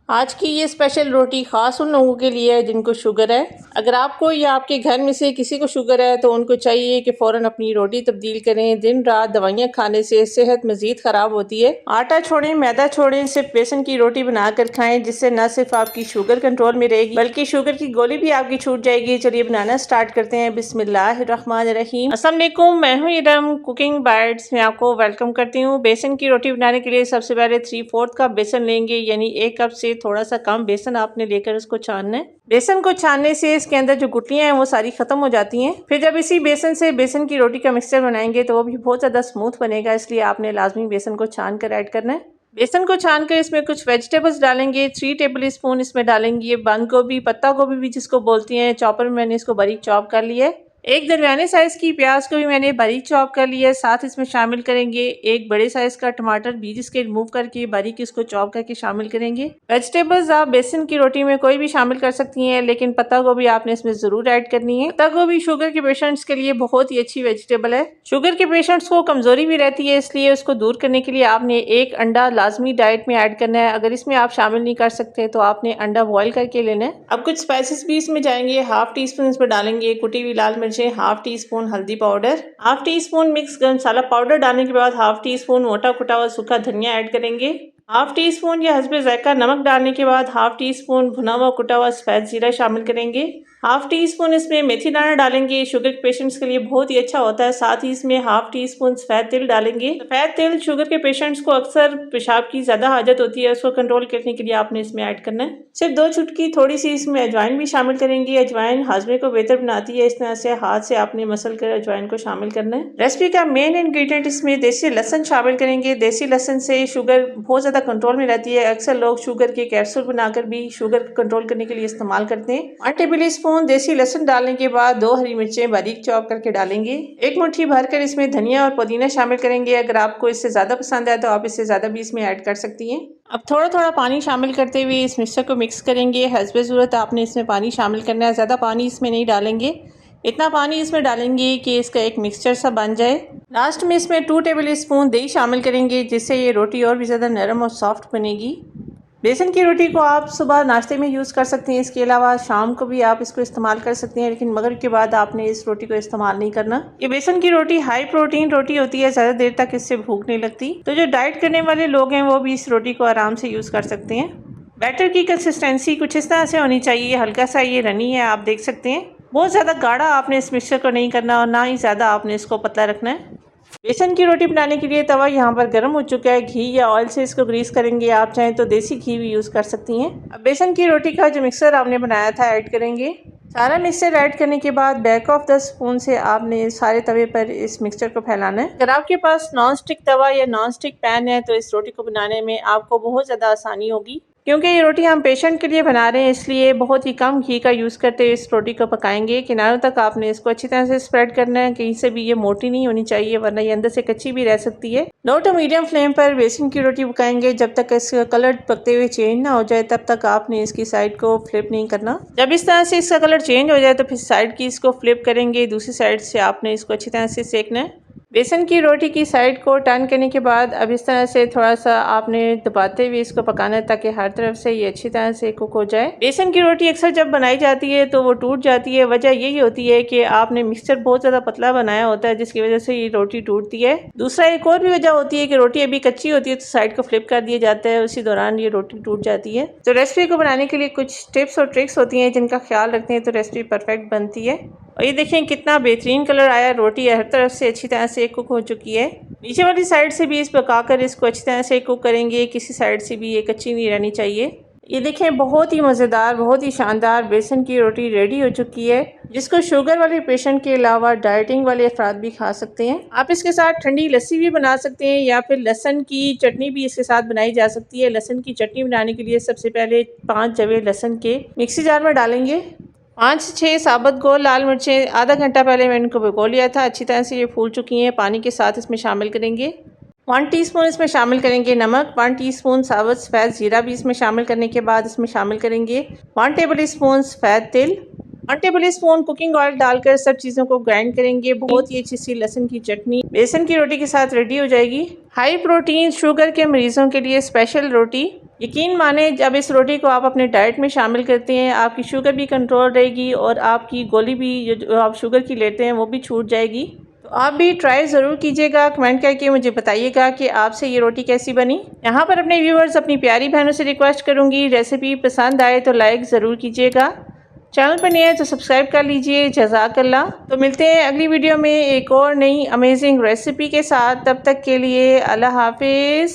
आज की ये स्पेशल रोटी ख़ास उन लोगों के लिए है जिनको शुगर है। अगर आपको या आपके घर में से किसी को शुगर है तो उनको चाहिए कि फ़ौरन अपनी रोटी तब्दील करें। दिन रात दवाइयाँ खाने से सेहत मज़ीद ख़राब होती है। आटा छोड़ें, मैदा छोड़ें, सिर्फ बेसन की रोटी बनाकर खाएं, जिससे न सिर्फ आपकी शुगर कंट्रोल में रहेगी बल्कि शुगर की गोली भी आपकी छूट जाएगी। चलिए बनाना स्टार्ट करते हैं। बिस्मिल्लाहिर्रहमानिर्रहीम। अस्सलाम वालेकुम, मैं हूँ इरम कुकिंग बाइट्स में आपको वेलकम करती हूँ। बेसन की रोटी बनाने के लिए सबसे पहले 3/4 कप बेसन लेंगे, यानी 1 कप से थोड़ा सा कम बेसन आपने लेकर उसको छानना है। बेसन को छानने से इसके अंदर जो गुठलियां हैं वो सारी खत्म हो जाती हैं। फिर जब इसी बेसन से बेसन की रोटी का मिक्सचर बनाएंगे तो वो भी बहुत ज़्यादा स्मूथ बनेगा, इसलिए आपने लाजमी बेसन को छान कर ऐड करना है। बेसन को छान कर इसमें कुछ वेजिटेबल्स डालेंगे। 3 टेबल स्पून इसमें डालेंगे बंद गोभी, पत्ता गोभी भी जिसको बोलती हैं। चॉपर में मैंने इसको बारीक चॉप कर लिया है। एक दरमियाने साइज़ की प्याज को भी मैंने बारीक चॉप कर लिया है। साथ इसमें शामिल करेंगे एक बड़े साइज़ का टमाटर, बीज इसके रिमूव करके बारीक इसको चॉप करके शामिल करेंगे। वेजिटेबल्स आप बेसन की रोटी में कोई भी शामिल कर सकती हैं, लेकिन पत्ता गोभी आपने इसमें ज़रूर ऐड करनी है। पत्ता गोभी शुगर के पेशेंट्स के लिए बहुत ही अच्छी वेजिटेबल है। शुगर के पेशेंट्स को कमज़ोरी भी रहती है, इसलिए उसको दूर करने के लिए आपने एक अंडा लाजमी डाइट में ऐड करना है। अगर इसमें आप शामिल नहीं कर सकते तो आपने अंडा बॉयल करके लेना है। अब कुछ स्पाइसेस भी इसमें जाएंगे। हाफ टी स्पून इसमें डालेंगे कुटी हुई लाल मिर्चें, हाफ टी स्पून हल्दी powder, half tea spoon mix गरम मसाला पाउडर डालने के बाद हाफ टी स्पून मोटा कुटा हुआ सूखा धनिया ऐड करेंगे। हाफ टी स्पून या हस्बे जायका नमक डालने के बाद हाफ टी स्पून भुना हुआ कुटा हुआ सफेद जीरा शामिल करेंगे। हाफ टी स्पून इसमें मेथी दाना डालेंगे, शुगर के पेशेंट्स के लिए बहुत ही अच्छा होता है। साथ ही इसमें हाफ टी स्पून सफेद तिल डालेंगे। सफेद तिल शुगर के पेशेंट्स को अक्सर पेशाब की ज्यादा हाजत होती है, उसको कंट्रोल करने के लिए आपने इसमें ऐड करना है। सिर्फ 2 चुटकी थोड़ी सी इसमें अजवाइन भी शामिल करेंगे। अजवाइन हाजमे को बेहतर बनाती है, इस तरह से हाथ से आपने मसल कर अजवाइन को शामिल करना है। रेसिपी का मेन इंग्रेडिएंट इसमें देसी लहसुन शामिल करेंगे। देसी लहसुन से शुगर बहुत ज्यादा कंट्रोल में रहती है। अक्सर लोग शुगर के कैप्सूल बनाकर भी शुगर कंट्रोल करने के लिए इस्तेमाल करते हैं। 1 टेबल स्पून देसी लहसुन डालने के बाद 2 हरी मिर्चें बारीक चॉप करके डालेंगे। 1 मुट्ठी भरकर इसमें धनिया और पुदीना शामिल करेंगे। अगर आपको इससे ज्यादा पसंद है तो आप इससे ज्यादा भी इसमें ऐड कर सकती हैं। अब थोड़ा थोड़ा पानी शामिल करते हुए इस मिक्सचर को मिक्स करेंगे। हस्बे ज़रूरत आपने इसमें पानी शामिल करना है, ज़्यादा पानी इसमें नहीं डालेंगे। इतना पानी इसमें डालेंगे कि इसका एक मिक्सचर सा बन जाए। लास्ट में इसमें 2 टेबल स्पून दही शामिल करेंगे, जिससे ये रोटी और भी ज़्यादा नरम और सॉफ्ट बनेगी। बेसन की रोटी को आप सुबह नाश्ते में यूज़ कर सकते हैं, इसके अलावा शाम को भी आप इसको इस्तेमाल कर सकते हैं, लेकिन मगरिब के बाद आपने इस रोटी को इस्तेमाल नहीं करना। ये बेसन की रोटी हाई प्रोटीन रोटी होती है, ज़्यादा देर तक इससे भूख नहीं लगती, तो जो डाइट करने वाले लोग हैं वो भी इस रोटी को आराम से यूज़ कर सकते हैं। बैटर की कंसिस्टेंसी कुछ इस तरह से होनी चाहिए, हल्का सा ये रनी है, आप देख सकते हैं। बहुत ज़्यादा गाढ़ा आपने इस मिक्सचर को नहीं करना और ना ही ज़्यादा आपने इसको पतला रखना है। बेसन की रोटी बनाने के लिए तवा यहाँ पर गर्म हो चुका है। घी या ऑयल से इसको ग्रीस करेंगे, आप चाहें तो देसी घी भी यूज़ कर सकती हैं। अब बेसन की रोटी का जो मिक्सर आपने बनाया था ऐड करेंगे। सारा मिक्सर ऐड करने के बाद बैक ऑफ द स्पून से आपने सारे तवे पर इस मिक्सचर को फैलाना है। अगर आपके पास नॉन स्टिक तवा या नॉन स्टिक पैन है तो इस रोटी को बनाने में आपको बहुत ज़्यादा आसानी होगी। क्योंकि ये रोटी हम पेशेंट के लिए बना रहे हैं, इसलिए बहुत ही कम घी का यूज़ करते हुए इस रोटी को पकाएंगे। किनारों तक आपने इसको अच्छी तरह से स्प्रेड करना है, कहीं से भी ये मोटी नहीं होनी चाहिए, वरना ये अंदर से कच्ची भी रह सकती है। लो टू मीडियम फ्लेम पर बेसन की रोटी पकाएंगे। जब तक इसका कलर पकते हुए चेंज ना हो जाए तब तक आपने इसकी साइड को फ्लिप नहीं करना। जब इस तरह से इसका कलर चेंज हो जाए तो फिर साइड की इसको फ्लिप करेंगे, दूसरी साइड से आपने इसको अच्छी तरह से सेकना है। बेसन की रोटी की साइड को टर्न करने के बाद अब इस तरह से थोड़ा सा आपने दबाते हुए इसको पकाना है, ताकि हर तरफ से ये अच्छी तरह से कुक हो जाए। बेसन की रोटी अक्सर जब बनाई जाती है तो वो टूट जाती है। वजह यही होती है कि आपने मिक्सचर बहुत ज़्यादा पतला बनाया होता है, जिसकी वजह से ये रोटी टूटती है। दूसरा एक और भी वजह होती है कि रोटी अभी कच्ची होती है तो साइड को फ्लिप कर दिया जाता है, उसी दौरान ये रोटी टूट जाती है। तो रेसिपी को बनाने के लिए कुछ टिप्स और ट्रिक्स होती हैं जिनका ख्याल रखते हैं तो रेसिपी परफेक्ट बनती है। और ये देखें कितना बेहतरीन कलर आया, रोटी हर तरफ से अच्छी तरह से कुक हो चुकी है। नीचे वाली साइड से भी इस पकाकर इसको अच्छी तरह से कुक करेंगे, किसी साइड से भी ये कच्ची नहीं रहनी चाहिए। ये देखें बहुत ही मज़ेदार, बहुत ही शानदार बेसन की रोटी रेडी हो चुकी है, जिसको शुगर वाले पेशेंट के अलावा डाइटिंग वाले अफराद भी खा सकते हैं। आप इसके साथ ठंडी लस्सी भी बना सकते हैं या फिर लहसुन की चटनी भी इसके साथ बनाई जा सकती है। लहसुन की चटनी बनाने के लिए सबसे पहले 5 जवे लहसुन के मिक्सी जार में डालेंगे। 5 से 6 साबुत गोल लाल मिर्चें आधा घंटा पहले मैंने इनको भिगो लिया था, अच्छी तरह से ये फूल चुकी हैं। पानी के साथ इसमें शामिल करेंगे। 1 टीस्पून इसमें शामिल करेंगे नमक। 1 टीस्पून साबुत सफ़ेद जीरा भी इसमें शामिल करने के बाद इसमें शामिल करेंगे 1 टेबल स्पून सफ़ेद तिल। 1 टेबल स्पून कुकिंग ऑयल डालकर सब चीज़ों को ग्राइंड करेंगे। बहुत ही अच्छी सी लहसुन की चटनी बेसन की रोटी के साथ रेडी हो जाएगी। हाई प्रोटीन शुगर के मरीजों के लिए स्पेशल रोटी। यकीन माने जब इस रोटी को आप अपने डाइट में शामिल करते हैं, आपकी शुगर भी कंट्रोल रहेगी और आपकी गोली भी जो आप शुगर की लेते हैं वो भी छूट जाएगी। तो आप भी ट्राई ज़रूर कीजिएगा, कमेंट करके मुझे बताइएगा कि आपसे ये रोटी कैसी बनी। यहाँ पर अपने व्यूअर्स अपनी प्यारी बहनों से रिक्वेस्ट करूँगी, रेसिपी पसंद आए तो लाइक ज़रूर कीजिएगा, चैनल पर नए हैं तो सब्सक्राइब कर लीजिए। जज़ाकल्लाह। तो मिलते हैं अगली वीडियो में एक और नई अमेजिंग रेसिपी के साथ। तब तक के लिए अल्लाह हाफिज़।